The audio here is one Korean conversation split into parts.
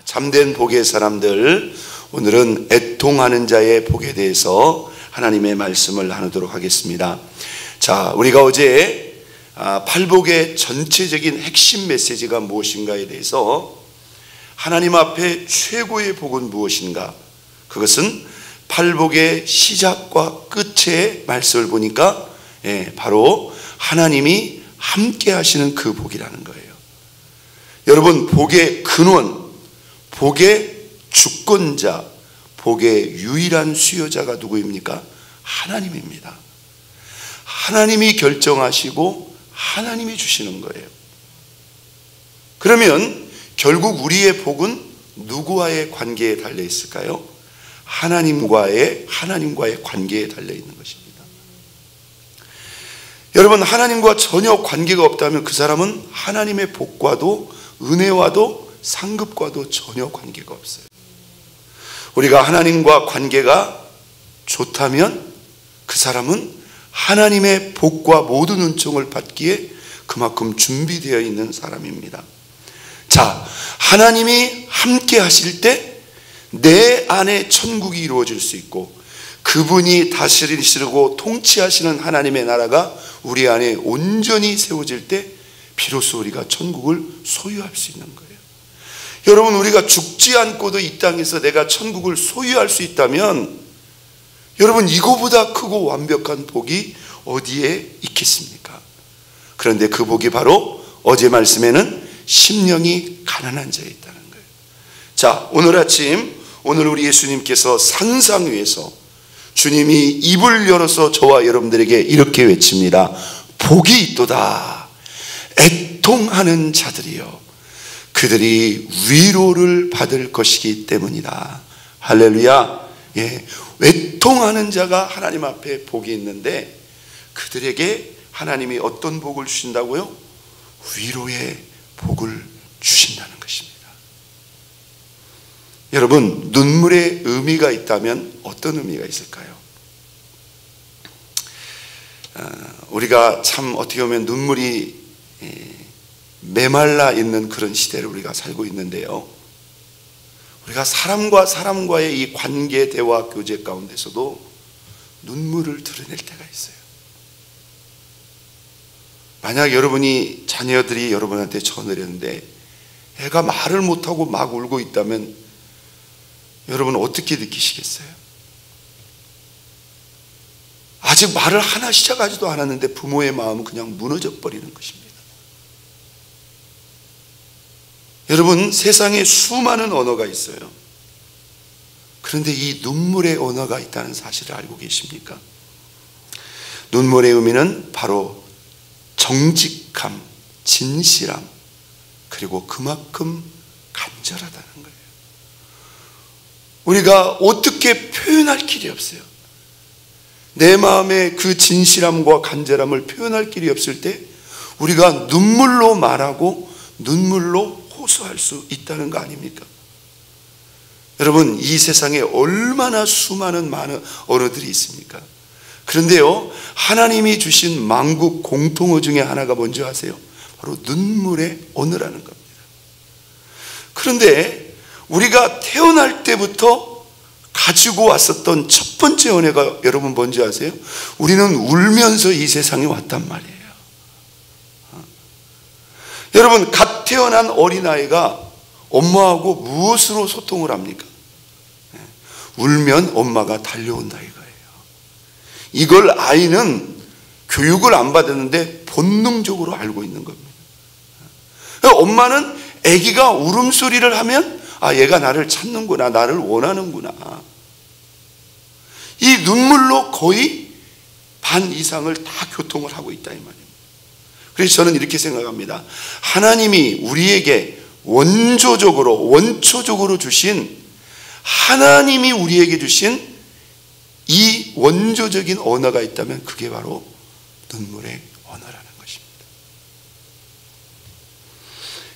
참된 복의 사람들, 오늘은 애통하는 자의 복에 대해서 하나님의 말씀을 나누도록 하겠습니다. 자, 우리가 어제 팔복의 전체적인 핵심 메시지가 무엇인가에 대해서 하나님 앞에 최고의 복은 무엇인가, 그것은 팔복의 시작과 끝의 말씀을 보니까 바로 하나님이 함께 하시는 그 복이라는 거예요. 여러분, 복의 근원, 복의 주권자, 복의 유일한 수요자가 누구입니까? 하나님입니다. 하나님이 결정하시고 하나님이 주시는 거예요. 그러면 결국 우리의 복은 누구와의 관계에 달려 있을까요? 하나님과의 관계에 달려 있는 것입니다. 여러분, 하나님과 전혀 관계가 없다면 그 사람은 하나님의 복과도 은혜와도 상급과도 전혀 관계가 없어요. 우리가 하나님과 관계가 좋다면 그 사람은 하나님의 복과 모든 은총을 받기에 그만큼 준비되어 있는 사람입니다. 자, 하나님이 함께 하실 때 내 안에 천국이 이루어질 수 있고, 그분이 다스리시고 통치하시는 하나님의 나라가 우리 안에 온전히 세워질 때 비로소 우리가 천국을 소유할 수 있는 거예요. 여러분, 우리가 죽지 않고도 이 땅에서 내가 천국을 소유할 수 있다면 여러분, 이거보다 크고 완벽한 복이 어디에 있겠습니까? 그런데 그 복이 바로 어제 말씀에는 심령이 가난한 자에 있다는 거예요. 자, 오늘 아침 오늘 우리 예수님께서 산상 위에서 주님이 입을 열어서 저와 여러분들에게 이렇게 외칩니다. 복이 있도다. 애통하는 자들이요, 그들이 위로를 받을 것이기 때문이다. 할렐루야. 애통하는 자가 하나님 앞에 복이 있는데 그들에게 하나님이 어떤 복을 주신다고요? 위로의 복을 주신다는 것입니다. 여러분, 눈물의 의미가 있다면 어떤 의미가 있을까요? 우리가 참 어떻게 보면 눈물이 메말라 있는 그런 시대를 우리가 살고 있는데요, 우리가 사람과 사람과의 이 관계, 대화, 교제 가운데서도 눈물을 드러낼 때가 있어요. 만약 여러분이 자녀들이 여러분한테 전화를 했는데 애가 말을 못하고 막 울고 있다면 여러분 어떻게 느끼시겠어요? 아직 말을 하나 시작하지도 않았는데 부모의 마음은 그냥 무너져 버리는 것입니다. 여러분, 세상에 수많은 언어가 있어요. 그런데 이 눈물의 언어가 있다는 사실을 알고 계십니까? 눈물의 의미는 바로 정직함, 진실함, 그리고 그만큼 간절하다는 거예요. 우리가 어떻게 표현할 길이 없어요. 내 마음의 그 진실함과 간절함을 표현할 길이 없을 때 우리가 눈물로 말하고 눈물로 호소할 수 있다는 거 아닙니까? 여러분, 이 세상에 얼마나 수많은 많은 언어들이 있습니까? 그런데요, 하나님이 주신 만국 공통어 중에 하나가 뭔지 아세요? 바로 눈물의 언어라는 겁니다. 그런데 우리가 태어날 때부터 가지고 왔었던 첫 번째 은혜가 여러분 뭔지 아세요? 우리는 울면서 이 세상에 왔단 말이에요. 여러분, 갓 태어난 어린아이가 엄마하고 무엇으로 소통을 합니까? 울면 엄마가 달려온다 이거예요. 이걸 아이는 교육을 안 받았는데 본능적으로 알고 있는 겁니다. 엄마는 아기가 울음소리를 하면 얘가 나를 찾는구나, 나를 원하는구나. 이 눈물로 거의 반 이상을 다 교통을 하고 있다 이 말입니다. 그래서 저는 이렇게 생각합니다. 하나님이 우리에게 원초적으로 주신, 하나님이 우리에게 주신 이 원조적인 언어가 있다면 그게 바로 눈물의 언어라는 것입니다.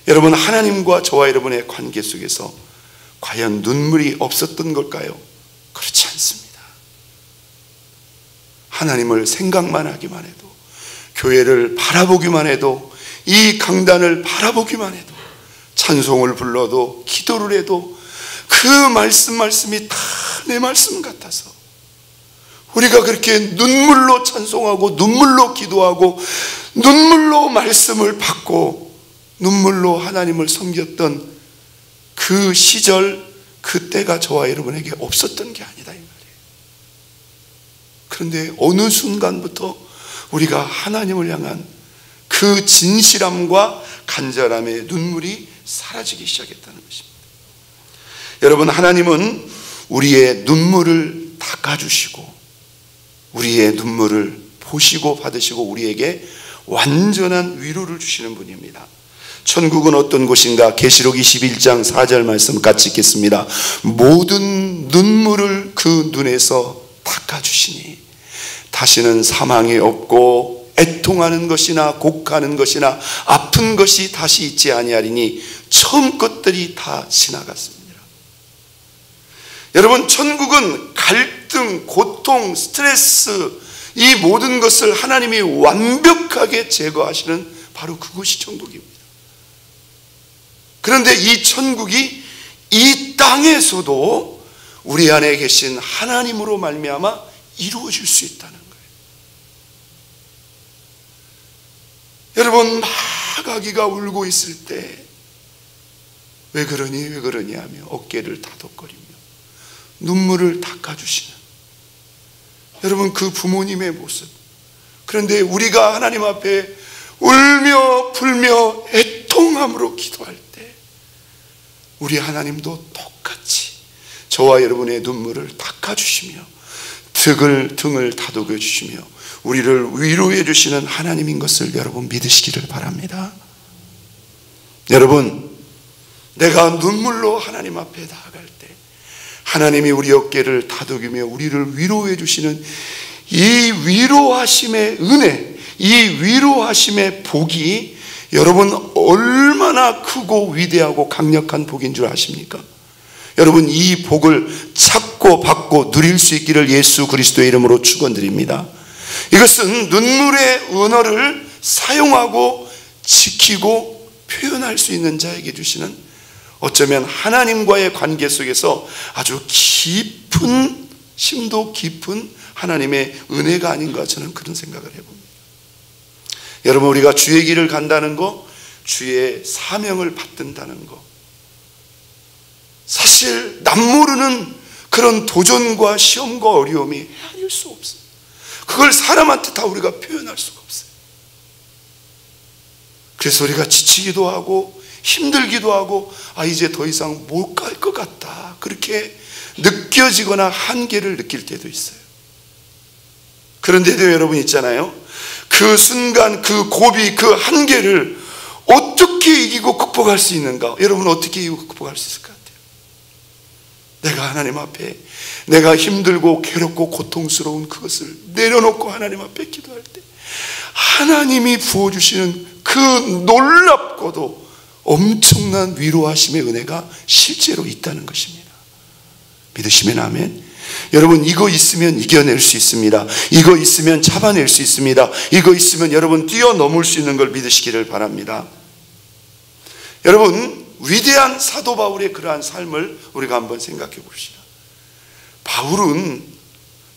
여러분, 하나님과 저와 여러분의 관계 속에서 과연 눈물이 없었던 걸까요? 그렇지 않습니다. 하나님을 생각만 하기만 해도, 교회를 바라보기만 해도, 이 강단을 바라보기만 해도 찬송을 불러도 기도를 해도 그 말씀이 다 내 말씀 같아서 우리가 그렇게 눈물로 찬송하고 눈물로 기도하고 눈물로 말씀을 받고 눈물로 하나님을 섬겼던 그 시절, 그때가 저와 여러분에게 없었던 게 아니다 이 말이에요. 그런데 어느 순간부터 우리가 하나님을 향한 그 진실함과 간절함의 눈물이 사라지기 시작했다는 것입니다. 여러분, 하나님은 우리의 눈물을 닦아주시고 우리의 눈물을 보시고 받으시고 우리에게 완전한 위로를 주시는 분입니다. 천국은 어떤 곳인가? 계시록 21장 4절 말씀 같이 읽겠습니다. 모든 눈물을 그 눈에서 닦아주시니 다시는 사망이 없고 애통하는 것이나 곡하는 것이나 아픈 것이 다시 있지 아니하리니 처음 것들이 다 지나갔습니다. 여러분, 천국은 갈등, 고통, 스트레스, 이 모든 것을 하나님이 완벽하게 제거하시는 바로 그것이 천국입니다. 그런데 이 천국이 이 땅에서도 우리 안에 계신 하나님으로 말미암아 이루어질 수 있다는 거예요. 여러분, 막 아기가 울고 있을 때 왜 그러니 왜 그러니 하며 어깨를 다독거리며 눈물을 닦아주시는 여러분, 그 부모님의 모습. 그런데 우리가 하나님 앞에 울며 불며 애통함으로 기도할 때 우리 하나님도 똑같이 저와 여러분의 눈물을 닦아주시며 등을 다독여 주시며 우리를 위로해 주시는 하나님인 것을 여러분 믿으시기를 바랍니다. 여러분, 내가 눈물로 하나님 앞에 나아갈 때 하나님이 우리 어깨를 다독이며 우리를 위로해 주시는 이 위로하심의 은혜, 이 위로하심의 복이 여러분 얼마나 크고 위대하고 강력한 복인 줄 아십니까? 여러분, 이 복을 찾고 받고 누릴 수 있기를 예수 그리스도의 이름으로 축원드립니다. 이것은 눈물의 언어를 사용하고 지키고 표현할 수 있는 자에게 주시는, 어쩌면 하나님과의 관계 속에서 아주 깊은, 심도 깊은 하나님의 은혜가 아닌가, 저는 그런 생각을 해봅니다. 여러분, 우리가 주의 길을 간다는 거, 주의 사명을 받든다는 거, 사실 남모르는 그런 도전과 시험과 어려움이 헤아릴 수 없어요. 그걸 사람한테 다 우리가 표현할 수가 없어요. 그래서 우리가 지치기도 하고 힘들기도 하고 이제 더 이상 못 갈 것 같다, 그렇게 느껴지거나 한계를 느낄 때도 있어요. 그런데도 여러분 있잖아요, 그 순간, 그 고비, 그 한계를 어떻게 이기고 극복할 수 있는가? 여러분, 어떻게 이기고 극복할 수 있을 것 같아요? 내가 하나님 앞에 내가 힘들고 괴롭고 고통스러운 그것을 내려놓고 하나님 앞에 기도할 때 하나님이 부어주시는 그 놀랍고도 엄청난 위로하심의 은혜가 실제로 있다는 것입니다. 믿으시면 아멘. 여러분, 이거 있으면 이겨낼 수 있습니다. 이거 있으면 잡아낼 수 있습니다. 이거 있으면 여러분 뛰어넘을 수 있는 걸 믿으시기를 바랍니다. 여러분, 위대한 사도 바울의 그러한 삶을 우리가 한번 생각해 봅시다. 바울은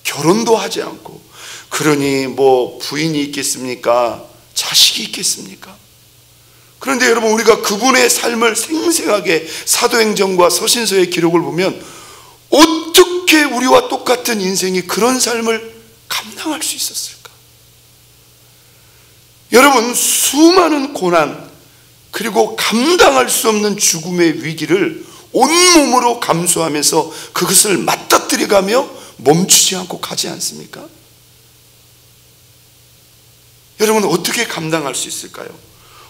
결혼도 하지 않고, 그러니 뭐 부인이 있겠습니까? 자식이 있겠습니까? 그런데 여러분, 우리가 그분의 삶을 생생하게 사도행전과 서신서의 기록을 보면 어떻게 우리와 똑같은 인생이 그런 삶을 감당할 수 있었을까? 여러분, 수많은 고난, 그리고 감당할 수 없는 죽음의 위기를 온몸으로 감수하면서 그것을 맞닥뜨려가며 멈추지 않고 가지 않습니까? 여러분, 어떻게 감당할 수 있을까요?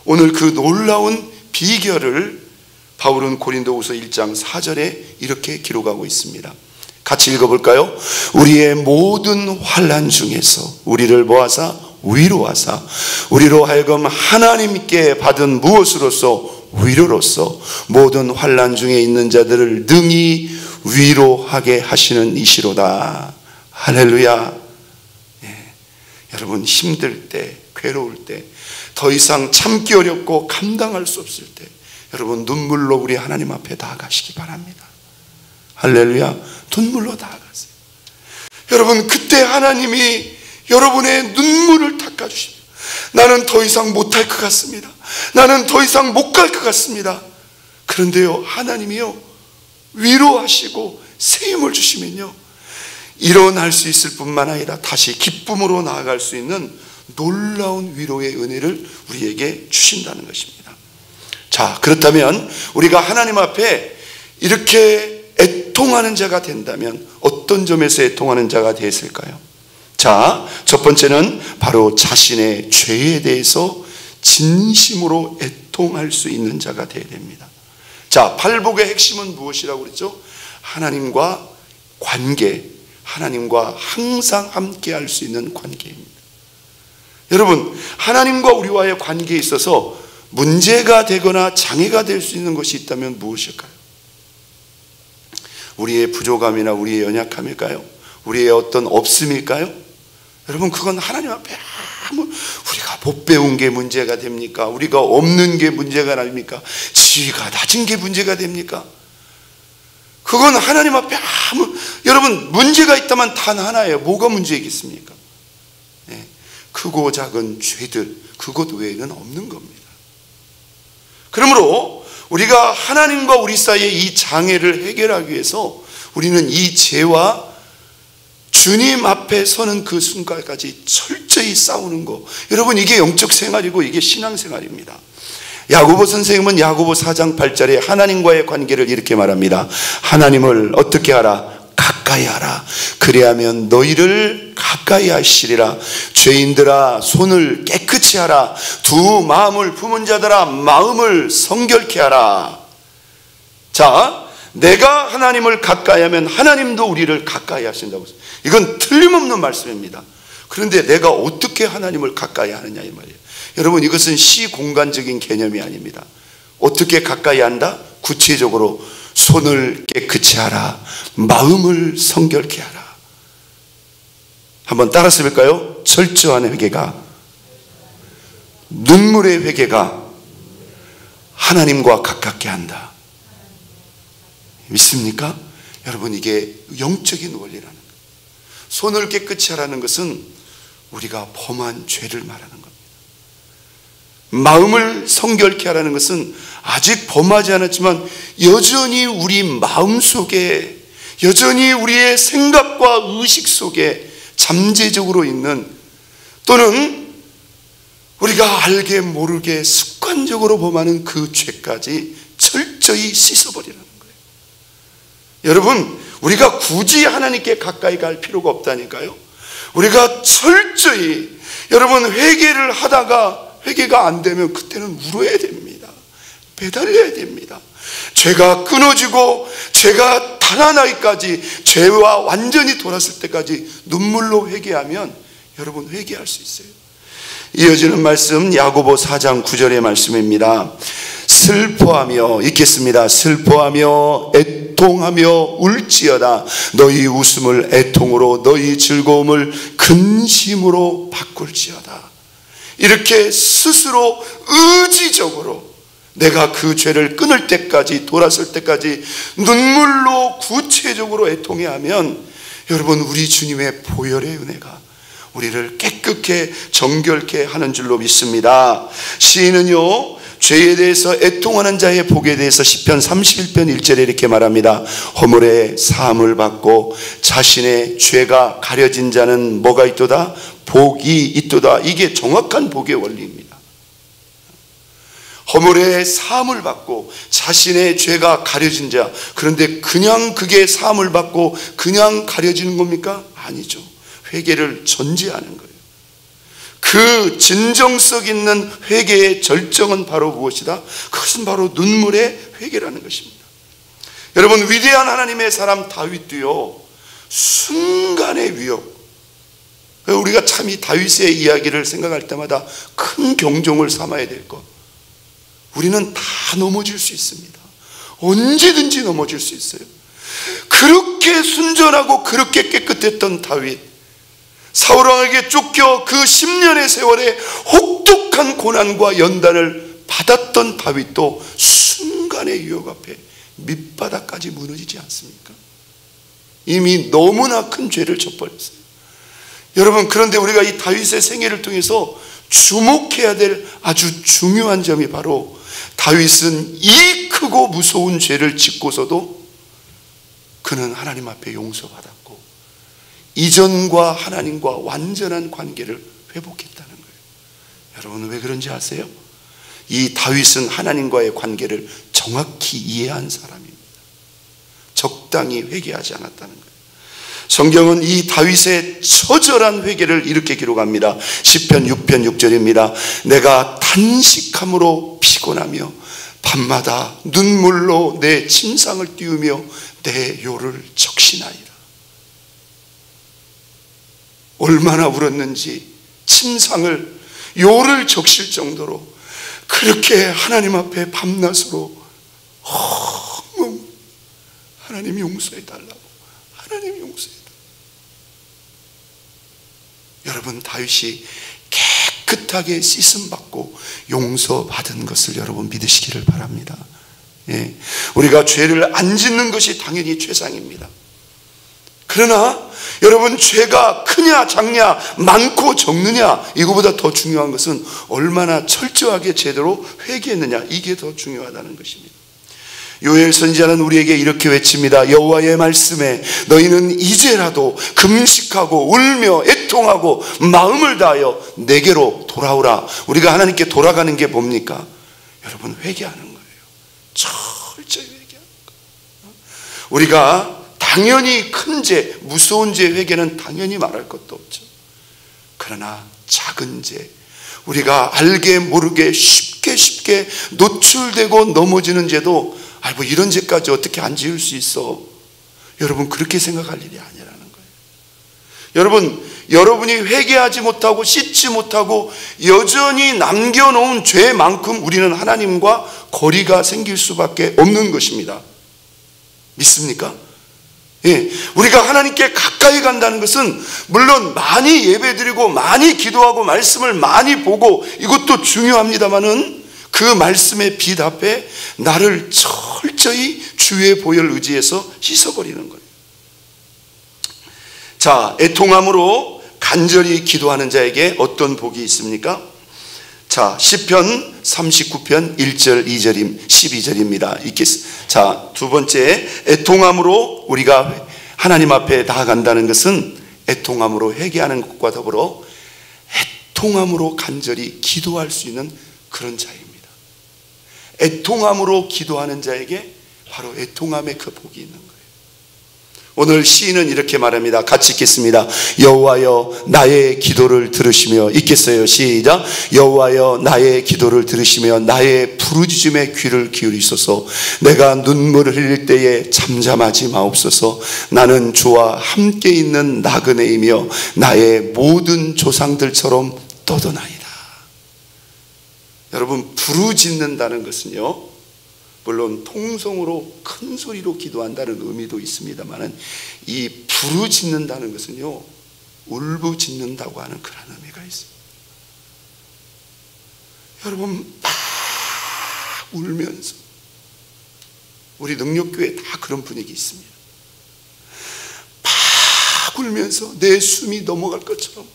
오늘 그 놀라운 비결을 바울은 고린도후서 1장 4절에 이렇게 기록하고 있습니다. 같이 읽어볼까요? 우리의 모든 환난 중에서 우리를 모아사 위로하사 우리로 하여금 하나님께 받은 무엇으로서 위로로서 모든 환난 중에 있는 자들을 능히 위로하게 하시는 이시로다. 할렐루야. 여러분, 힘들 때, 괴로울 때, 더 이상 참기 어렵고 감당할 수 없을 때, 여러분 눈물로 우리 하나님 앞에 나아가시기 바랍니다. 할렐루야. 눈물로 나아가세요. 여러분 그때 하나님이 여러분의 눈물을 닦아주십니다. 나는 더 이상 못할 것 같습니다. 나는 더 이상 못 갈 것 같습니다. 그런데요 하나님이요 위로하시고 새 힘을 주시면요 일어날 수 있을 뿐만 아니라 다시 기쁨으로 나아갈 수 있는 놀라운 위로의 은혜를 우리에게 주신다는 것입니다. 자, 그렇다면 우리가 하나님 앞에 이렇게 애통하는 자가 된다면 어떤 점에서 애통하는 자가 되었을까요? 자, 첫 번째는 바로 자신의 죄에 대해서 진심으로 애통할 수 있는 자가 되어야 됩니다. 자, 팔복의 핵심은 무엇이라고 그랬죠? 하나님과 관계, 하나님과 항상 함께 할 수 있는 관계입니다. 여러분, 하나님과 우리와의 관계에 있어서 문제가 되거나 장애가 될 수 있는 것이 있다면 무엇일까요? 우리의 부족함이나 우리의 연약함일까요? 우리의 어떤 없음일까요? 여러분, 그건 하나님 앞에 우리가 못 배운 게 문제가 됩니까? 우리가 없는 게 문제가 아닙니까? 지위가 낮은 게 문제가 됩니까? 그건 하나님 앞에 여러분 문제가 있다면 단 하나예요. 뭐가 문제이겠습니까? 네, 크고 작은 죄들 그것 외에는 없는 겁니다. 그러므로 우리가 하나님과 우리 사이의 이 장애를 해결하기 위해서 우리는 이 죄와 주님 앞에 서는 그 순간까지 철저히 싸우는 거, 여러분 이게 영적 생활이고 이게 신앙생활입니다. 야고보 선생님은 야고보 4장 8절에 하나님과의 관계를 이렇게 말합니다. 하나님을 어떻게 하라? 가까이 하라. 그리하면 너희를 가까이 하시리라. 죄인들아 손을 깨끗이 하라. 두 마음을 품은 자들아 마음을 성결케 하라. 자, 내가 하나님을 가까이 하면 하나님도 우리를 가까이 하신다고. 이건 틀림없는 말씀입니다. 그런데 내가 어떻게 하나님을 가까이 하느냐 이 말이에요. 여러분, 이것은 시공간적인 개념이 아닙니다. 어떻게 가까이 한다? 구체적으로 손을 깨끗이 하라. 마음을 성결케 하라. 한번 따라서 볼까요? 철저한 회개가, 눈물의 회개가 하나님과 가깝게 한다. 믿습니까? 여러분, 이게 영적인 원리라는 거예요. 손을 깨끗이 하라는 것은 우리가 범한 죄를 말하는 겁니다. 마음을 성결케 하라는 것은 아직 범하지 않았지만 여전히 우리 마음속에, 여전히 우리의 생각과 의식 속에 잠재적으로 있는, 또는 우리가 알게 모르게 습관적으로 범하는 그 죄까지 철저히 씻어버리라는 거예요. 여러분, 우리가 굳이 하나님께 가까이 갈 필요가 없다니까요. 우리가 철저히, 여러분, 회개를 하다가 회개가 안 되면 그때는 울어야 됩니다. 배달려야 됩니다. 죄가 끊어지고 죄가 달아나기까지, 죄와 완전히 돌았을 때까지 눈물로 회개하면 여러분 회개할 수 있어요. 이어지는 말씀 야고보 4장 9절의 말씀입니다. 슬퍼하며, 읽겠습니다. 슬퍼하며 애통하며 울지어다. 너희 웃음을 애통으로 너희 즐거움을 근심으로 바꿀지어다. 이렇게 스스로 의지적으로 내가 그 죄를 끊을 때까지, 돌았을 때까지 눈물로 구체적으로 애통해야 하면 여러분, 우리 주님의 보혈의 은혜가 우리를 깨끗게 정결케 하는 줄로 믿습니다. 시인은요, 죄에 대해서 애통하는 자의 복에 대해서 시편 31편 1절에 이렇게 말합니다. 허물의 사함을 받고 자신의 죄가 가려진 자는 뭐가 있도다? 복이 있도다. 이게 정확한 복의 원리입니다. 허물의 사함을 받고 자신의 죄가 가려진 자. 그런데 그냥 그게 사함을 받고 그냥 가려지는 겁니까? 아니죠. 회개를 전제하는 거예요. 그 진정성 있는 회개의 절정은 바로 무엇이다? 그것은 바로 눈물의 회개라는 것입니다. 여러분, 위대한 하나님의 사람 다윗도요, 순간의 위협, 우리가 참 이 다윗의 이야기를 생각할 때마다 큰 경종을 삼아야 될 것. 우리는 다 넘어질 수 있습니다. 언제든지 넘어질 수 있어요. 그렇게 순전하고 그렇게 깨끗했던 다윗, 사울왕에게 쫓겨 그 10년의 세월에 혹독한 고난과 연단을 받았던 다윗도 순간의 유혹 앞에 밑바닥까지 무너지지 않습니까? 이미 너무나 큰 죄를 져버렸어요. 여러분, 그런데 우리가 이 다윗의 생애를 통해서 주목해야 될 아주 중요한 점이 바로 다윗은 이 크고 무서운 죄를 짓고서도 그는 하나님 앞에 용서받았고 이전과 하나님과 완전한 관계를 회복했다는 거예요. 여러분, 왜 그런지 아세요? 이 다윗은 하나님과의 관계를 정확히 이해한 사람입니다. 적당히 회개하지 않았다는 거예요. 성경은 이 다윗의 처절한 회개를 이렇게 기록합니다. 시편 6편 6절입니다. 내가 단식함으로 피곤하며 밤마다 눈물로 내 침상을 띄우며 내 요를 적시나이다. 얼마나 울었는지 침상을 요를 적실 정도로 그렇게 하나님 앞에 밤낮으로 하나님 용서해달라고, 하나님 용서해달라고. 여러분, 다윗이 깨끗하게 씻음받고 용서받은 것을 여러분 믿으시기를 바랍니다. 예, 우리가 죄를 안 짓는 것이 당연히 최상입니다. 그러나 여러분, 죄가 크냐 작냐, 많고 적느냐, 이거보다 더 중요한 것은 얼마나 철저하게 제대로 회개했느냐, 이게 더 중요하다는 것입니다. 요엘 선지자는 우리에게 이렇게 외칩니다. 여호와의 말씀에 너희는 이제라도 금식하고 울며 애통하고 마음을 다하여 내게로 돌아오라. 우리가 하나님께 돌아가는 게 뭡니까? 여러분, 회개하는 거예요. 철저히 회개하는 거예요. 우리가 당연히 큰 죄, 무서운 죄 회개는 당연히 말할 것도 없죠. 그러나 작은 죄, 우리가 알게 모르게 쉽게 노출되고 넘어지는 죄도 뭐 이런 죄까지 어떻게 안 지을 수 있어? 여러분, 그렇게 생각할 일이 아니라는 거예요. 여러분이 회개하지 못하고 씻지 못하고 여전히 남겨놓은 죄만큼 우리는 하나님과 거리가 생길 수밖에 없는 것입니다. 믿습니까? 예, 우리가 하나님께 가까이 간다는 것은 물론 많이 예배드리고 많이 기도하고 말씀을 많이 보고 이것도 중요합니다마는 그 말씀의 빛 앞에 나를 철저히 주의 보혈 의지해서 씻어버리는 거예요. 자, 애통함으로 간절히 기도하는 자에게 어떤 복이 있습니까? 자, 시편 39편 1절 2절 12절입니다. 읽겠습니다. 자, 두 번째, 애통함으로 우리가 하나님 앞에 나아간다는 것은 애통함으로 회개하는 것과 더불어 애통함으로 간절히 기도할 수 있는 그런 자입니다. 애통함으로 기도하는 자에게 바로 애통함의 그 복이 있는 거예요. 오늘 시인은 이렇게 말합니다. 같이 읽겠습니다. 여호와여 나의 기도를 들으시며, 읽겠어요. 시작. 여호와여 나의 기도를 들으시며 나의 부르짖음에 귀를 기울이소서. 내가 눈물을 흘릴 때에 잠잠하지 마옵소서. 나는 주와 함께 있는 나그네이며 나의 모든 조상들처럼 떠도나이다. 여러분, 부르짖는다는 것은요, 물론 통성으로 큰 소리로 기도한다는 의미도 있습니다만 이 부르짖는다는 것은요, 울부짖는다고 하는 그런 의미가 있습니다. 여러분, 막 울면서, 우리 능력교회에 다 그런 분위기 있습니다. 막 울면서 내 숨이 넘어갈 것처럼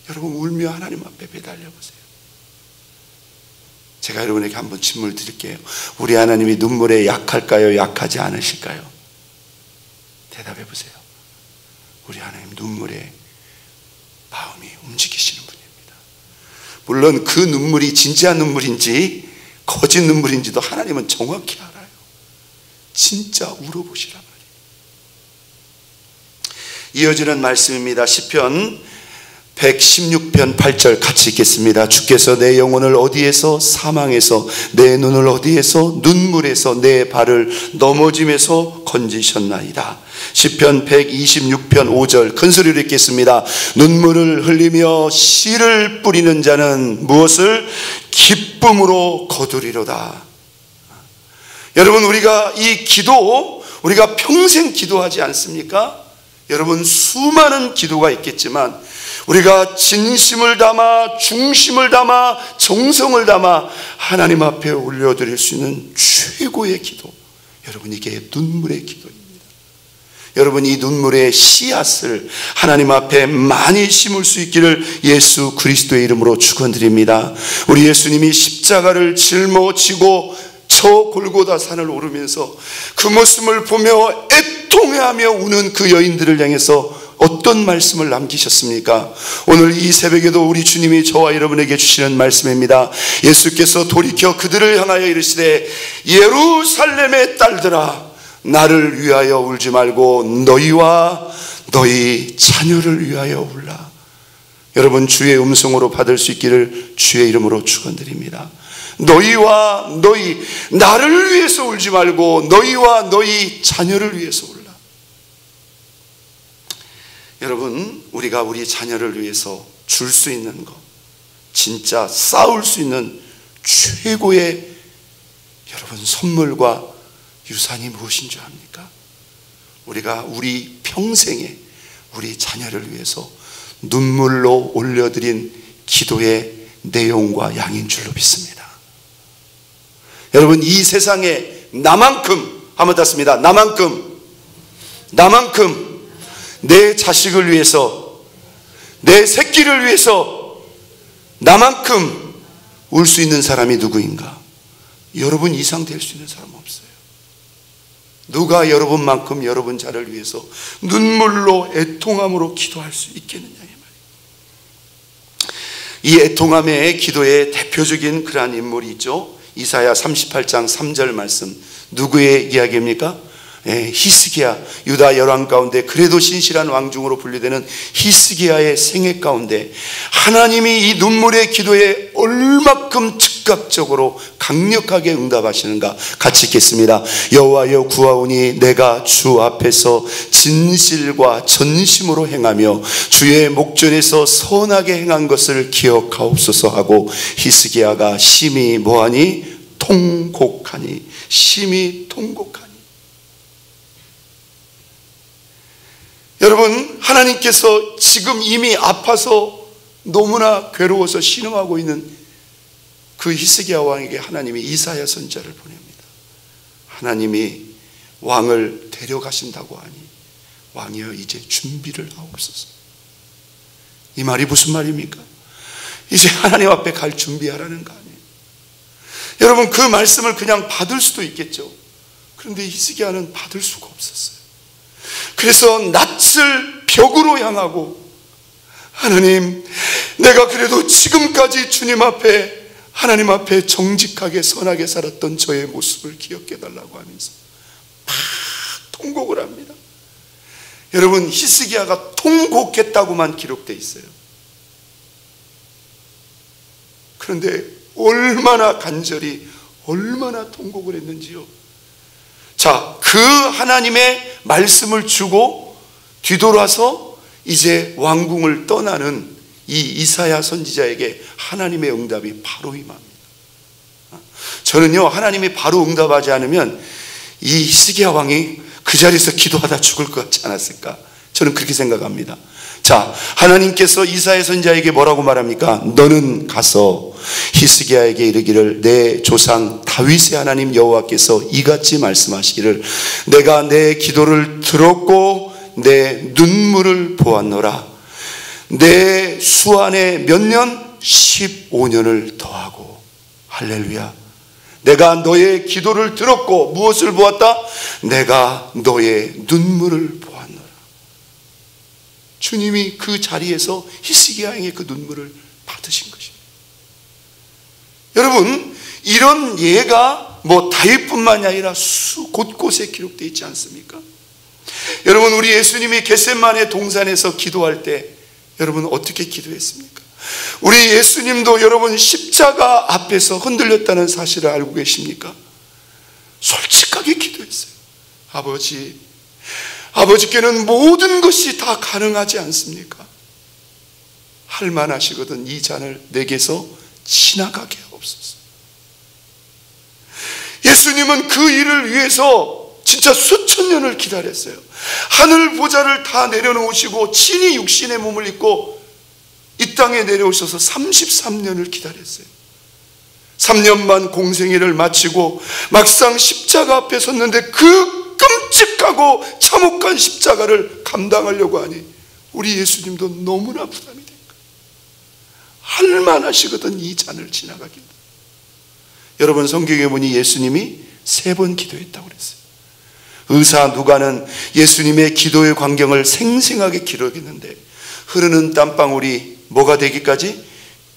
여러분 울며 하나님 앞에 매달려 보세요. 제가 여러분에게 한번 질문을 드릴게요. 우리 하나님이 눈물에 약할까요? 약하지 않으실까요? 대답해 보세요. 우리 하나님 눈물에 마음이 움직이시는 분입니다. 물론 그 눈물이 진짜 눈물인지 거짓 눈물인지도 하나님은 정확히 알아요. 진짜 울어보시란 말이에요. 이어지는 말씀입니다. 시편 116편 8절 같이 읽겠습니다. 주께서 내 영혼을 어디에서 사망에서 내 눈을 어디에서 눈물에서 내 발을 넘어짐에서 건지셨나이다. 시편 126편 5절 큰소리로 읽겠습니다. 눈물을 흘리며 씨를 뿌리는 자는 무엇을 기쁨으로 거두리로다. 여러분, 우리가 이 기도, 우리가 평생 기도하지 않습니까? 여러분, 수많은 기도가 있겠지만 우리가 진심을 담아, 중심을 담아, 정성을 담아 하나님 앞에 올려드릴 수 있는 최고의 기도, 여러분, 이게 눈물의 기도입니다. 여러분, 이 눈물의 씨앗을 하나님 앞에 많이 심을 수 있기를 예수 그리스도의 이름으로 축원드립니다. 우리 예수님이 십자가를 짊어지고 저 골고다 산을 오르면서 그 모습을 보며 애통해하며 우는 그 여인들을 향해서 어떤 말씀을 남기셨습니까? 오늘 이 새벽에도 우리 주님이 저와 여러분에게 주시는 말씀입니다. 예수께서 돌이켜 그들을 향하여 이르시되 예루살렘의 딸들아, 나를 위하여 울지 말고 너희와 너희 자녀를 위하여 울라. 여러분, 주의 음성으로 받을 수 있기를 주의 이름으로 축원드립니다. 너희와 너희, 나를 위해서 울지 말고 너희와 너희 자녀를 위해서 울라. 여러분, 우리가 우리 자녀를 위해서 줄 수 있는 것, 진짜 쌓을 수 있는 최고의 여러분 선물과 유산이 무엇인 줄 압니까? 우리가 우리 평생에 우리 자녀를 위해서 눈물로 올려드린 기도의 내용과 양인 줄로 믿습니다. 여러분, 이 세상에 나만큼, 한번 땄습니다. 나만큼 내 자식을 위해서, 내 새끼를 위해서 나만큼 울 수 있는 사람이 누구인가? 여러분 이상 될 수 있는 사람 없어요. 누가 여러분만큼 여러분 자를 위해서 눈물로 애통함으로 기도할 수 있겠느냐, 이 애통함의 기도의 대표적인 그러한 인물이 있죠. 이사야 38장 3절 말씀, 누구의 이야기입니까? 히스기야, 유다 열왕 가운데 그래도 신실한 왕 중으로 분류되는 히스기야의 생애 가운데 하나님이 이 눈물의 기도에 얼마큼 즉각적으로 강력하게 응답하시는가 같이 읽겠습니다. 여호와여 구하오니 내가 주 앞에서 진실과 전심으로 행하며 주의 목전에서 선하게 행한 것을 기억하옵소서 하고 히스기야가 심히 뭐하니? 통곡하니. 심히 통곡하니. 여러분, 하나님께서 지금 이미 아파서 너무나 괴로워서 신음하고 있는 그 히스기야 왕에게 하나님이 이사야 선지자를 보냅니다. 하나님이 왕을 데려가신다고 하니 왕이여 이제 준비를 하옵소서. 이 말이 무슨 말입니까? 이제 하나님 앞에 갈 준비하라는 거 아니에요? 여러분, 그 말씀을 그냥 받을 수도 있겠죠. 그런데 히스기야는 받을 수가 없었어요. 그래서 낯을 벽으로 향하고, 하나님, 내가 그래도 지금까지 주님 앞에, 하나님 앞에 정직하게 선하게 살았던 저의 모습을 기억해 달라고 하면서 막 통곡을 합니다. 여러분, 히스기야가 통곡했다고만 기록되어 있어요. 그런데 얼마나 간절히, 얼마나 통곡을 했는지요. 자, 그 하나님의 말씀을 주고 뒤돌아서 이제 왕궁을 떠나는 이 이사야 선지자에게 하나님의 응답이 바로 임합니다. 저는요, 하나님이 바로 응답하지 않으면 이 히스기야 왕이 그 자리에서 기도하다 죽을 것 같지 않았을까? 저는 그렇게 생각합니다. 자, 하나님께서 이사야 선지자에게 뭐라고 말합니까? 너는 가서 히스기야에게 이르기를 내 조상 다윗의 하나님 여호와께서 이같이 말씀하시기를 내가 내 기도를 들었고 내 눈물을 보았노라. 내 수 안에 몇 년? 15년을 더하고. 할렐루야. 내가 너의 기도를 들었고 무엇을 보았다? 내가 너의 눈물을 보았노라. 주님이 그 자리에서 히스기야의 그 눈물을 받으신 것입니다. 여러분, 이런 예가 뭐 다윗뿐만이 아니라 곳곳에 기록되어 있지 않습니까? 여러분, 우리 예수님이 겟세마네 동산에서 기도할 때 여러분 어떻게 기도했습니까? 우리 예수님도 여러분 십자가 앞에서 흔들렸다는 사실을 알고 계십니까? 솔직하게 기도했어요. 아버지, 아버지께는 모든 것이 다 가능하지 않습니까? 할만하시거든 이 잔을 내게서 지나가게 하옵소서. 예수님은 그 일을 위해서 진짜 수천 년을 기다렸어요. 하늘 보좌를 다 내려놓으시고 친히 육신의 몸을 입고 땅에 내려오셔서 33년을 기다렸어요. 3년만 공생애를 마치고 막상 십자가 앞에 섰는데 그 끔찍하고 참혹한 십자가를 감당하려고 하니 우리 예수님도 너무나 부담이 된 거예요. 할만하시거든 이 잔을 지나가길. 여러분, 성경에 보니 예수님이 3번 기도했다고 그랬어요. 의사 누가는 예수님의 기도의 광경을 생생하게 기록했는데 흐르는 땀방울이 뭐가 되기까지?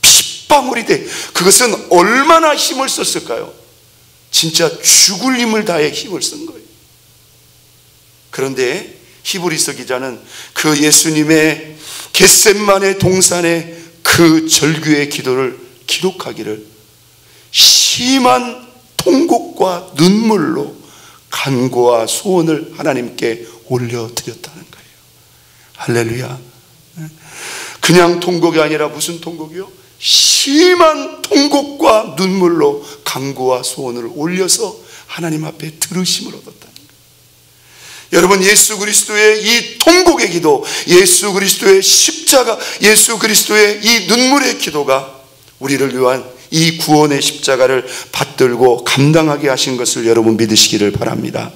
핏방울이 돼. 그것은 얼마나 힘을 썼을까요? 진짜 죽을 힘을 다해 힘을 쓴 거예요. 그런데 히브리서 기자는 그 예수님의 겟셋마네 동산의 그 절규의 기도를 기록하기를 심한 통곡과 눈물로 간구와 소원을 하나님께 올려드렸다는 거예요. 할렐루야. 그냥 통곡이 아니라 무슨 통곡이요? 심한 통곡과 눈물로 간구와 소원을 올려서 하나님 앞에 들으심을 얻었다는 거예요. 여러분, 예수 그리스도의 이 통곡의 기도, 예수 그리스도의 십자가, 예수 그리스도의 이 눈물의 기도가 우리를 위한 이 구원의 십자가를 받들고 감당하게 하신 것을 여러분 믿으시기를 바랍니다.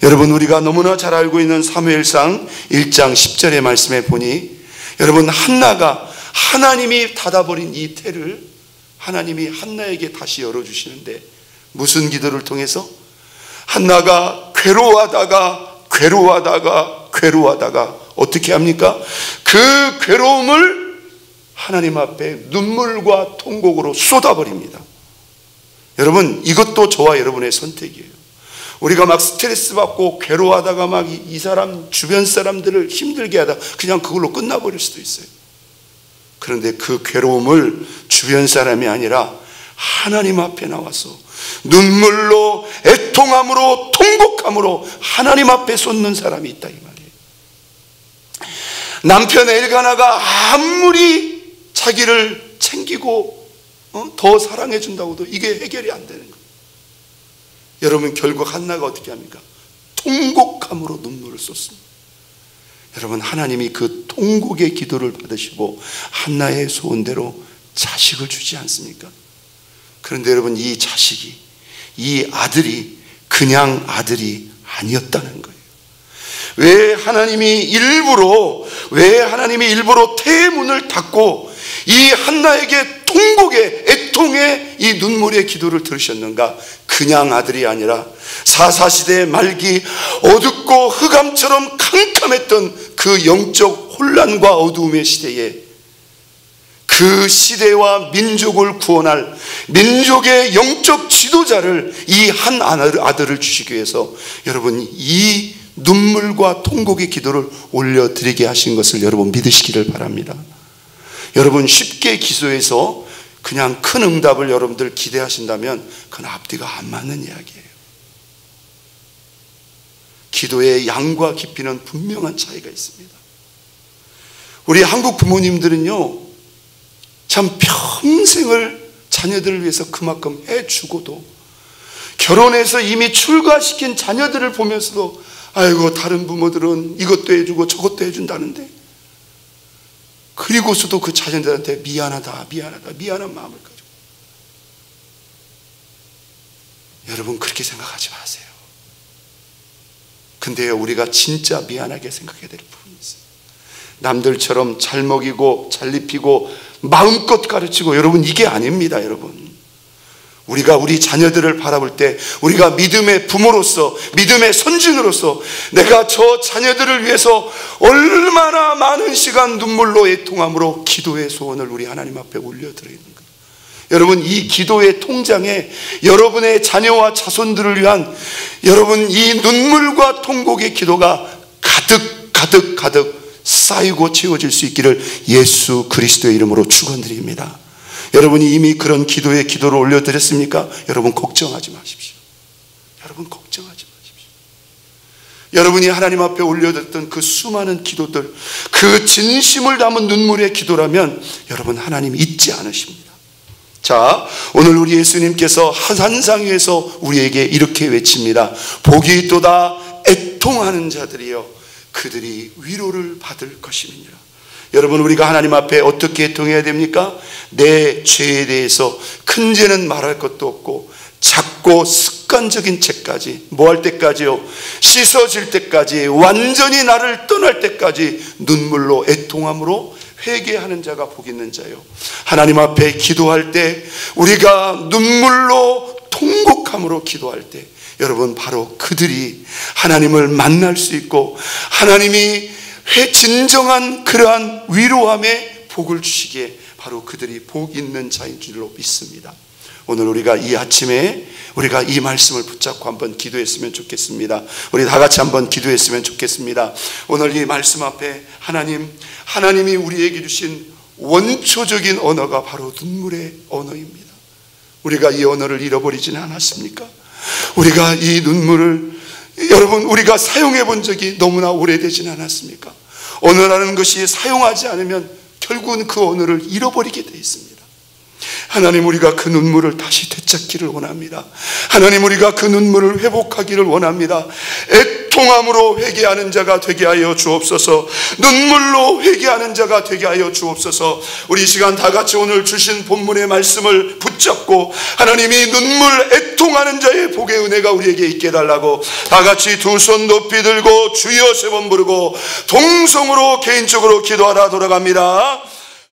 여러분, 우리가 너무나 잘 알고 있는 사무엘상 1장 10절의 말씀에 보니 여러분, 한나가 하나님이 닫아버린 이 태를 하나님이 한나에게 다시 열어주시는데 무슨 기도를 통해서? 한나가 괴로워하다가 어떻게 합니까? 그 괴로움을 하나님 앞에 눈물과 통곡으로 쏟아버립니다. 여러분, 이것도 저와 여러분의 선택이에요. 우리가 막 스트레스 받고 괴로워하다가 막 이 사람 주변 사람들을 힘들게 하다 그냥 그걸로 끝나버릴 수도 있어요. 그런데 그 괴로움을 주변 사람이 아니라 하나님 앞에 나와서 눈물로 애통함으로 통곡함으로 하나님 앞에 쏟는 사람이 있다 이 말이에요. 남편 엘가나가 아무리 자기를 챙기고 더 사랑해 준다고도 이게 해결이 안 되는 거예요. 여러분, 결국 한나가 어떻게 합니까? 통곡함으로 눈물을 쏟습니다. 여러분, 하나님이 그 통곡의 기도를 받으시고 한나의 소원대로 자식을 주지 않습니까? 그런데 여러분, 이 자식이, 이 아들이 그냥 아들이 아니었다는 거예요. 왜 하나님이 일부러 태의 문을 닫고 이 한나에게 통곡의 애통의 이 눈물의 기도를 들으셨는가? 그냥 아들이 아니라 사사시대의 말기 어둡고 흑암처럼 캄캄했던 그 영적 혼란과 어두움의 시대에 그 시대와 민족을 구원할 민족의 영적 지도자를 이 한 아들을 주시기 위해서 여러분 이 눈물과 통곡의 기도를 올려드리게 하신 것을 여러분 믿으시기를 바랍니다. 여러분, 쉽게 기도해서 그냥 큰 응답을 여러분들 기대하신다면 그건 앞뒤가 안 맞는 이야기예요. 기도의 양과 깊이는 분명한 차이가 있습니다. 우리 한국 부모님들은요, 참 평생을 자녀들을 위해서 그만큼 해주고도 결혼해서 이미 출가시킨 자녀들을 보면서도 아이고 다른 부모들은 이것도 해주고 저것도 해준다는데 그리고서도 그 자녀들한테 미안한 마음을 가지고 여러분 그렇게 생각하지 마세요. 근데 우리가 진짜 미안하게 생각해야 될 부분이 있어요. 남들처럼 잘 먹이고 잘 입히고 마음껏 가르치고 여러분 이게 아닙니다. 여러분 우리가 우리 자녀들을 바라볼 때 우리가 믿음의 부모로서 믿음의 선진으로서 내가 저 자녀들을 위해서 얼마나 많은 시간 눈물로 애통함으로 기도의 소원을 우리 하나님 앞에 올려드리는 거예요. 여러분 이 기도의 통장에 여러분의 자녀와 자손들을 위한 여러분 이 눈물과 통곡의 기도가 가득 쌓이고 채워질 수 있기를 예수 그리스도의 이름으로 축원드립니다. 여러분이 이미 그런 기도의 기도를 올려드렸습니까? 여러분 걱정하지 마십시오. 여러분 걱정하지 마십시오. 여러분이 하나님 앞에 올려드렸던 그 수많은 기도들, 그 진심을 담은 눈물의 기도라면 여러분 하나님 잊지 않으십니다. 자, 오늘 우리 예수님께서 한상 위에서 우리에게 이렇게 외칩니다. 복이 있도다 애통하는 자들이여 그들이 위로를 받을 것임이니라. 여러분, 우리가 하나님 앞에 어떻게 애통해야 됩니까? 내 죄에 대해서 큰 죄는 말할 것도 없고 작고 습관적인 죄까지, 뭐 할 때까지요? 씻어질 때까지, 완전히 나를 떠날 때까지 눈물로 애통함으로 회개하는 자가 복 있는 자요. 하나님 앞에 기도할 때, 우리가 눈물로 통곡함으로 기도할 때, 여러분, 바로 그들이 하나님을 만날 수 있고 하나님이 진정한 그러한 위로함에 복을 주시기에 바로 그들이 복 있는 자인 줄로 믿습니다. 오늘 우리가 이 아침에 우리가 이 말씀을 붙잡고 한번 기도했으면 좋겠습니다. 우리 다 같이 한번 기도했으면 좋겠습니다. 오늘 이 말씀 앞에 하나님이 우리에게 주신 원초적인 언어가 바로 눈물의 언어입니다. 우리가 이 언어를 잃어버리지는 않았습니까? 우리가 이 눈물을, 여러분, 우리가 사용해 본 적이 너무나 오래되지는 않았습니까? 언어라는 것이 사용하지 않으면 결국은 그 언어를 잃어버리게 되어 있습니다. 하나님, 우리가 그 눈물을 다시 되찾기를 원합니다. 하나님, 우리가 그 눈물을 회복하기를 원합니다. 애통함으로 회개하는 자가 되게 하여 주옵소서. 눈물로 회개하는 자가 되게 하여 주옵소서. 우리 이 시간 다 같이 오늘 주신 본문의 말씀을 붙잡고 하나님이 눈물 애통하는 자의 복의 은혜가 우리에게 있게 해달라고 다 같이 두 손 높이 들고 주여 세 번 부르고 동성으로 개인적으로 기도하라 돌아갑니다.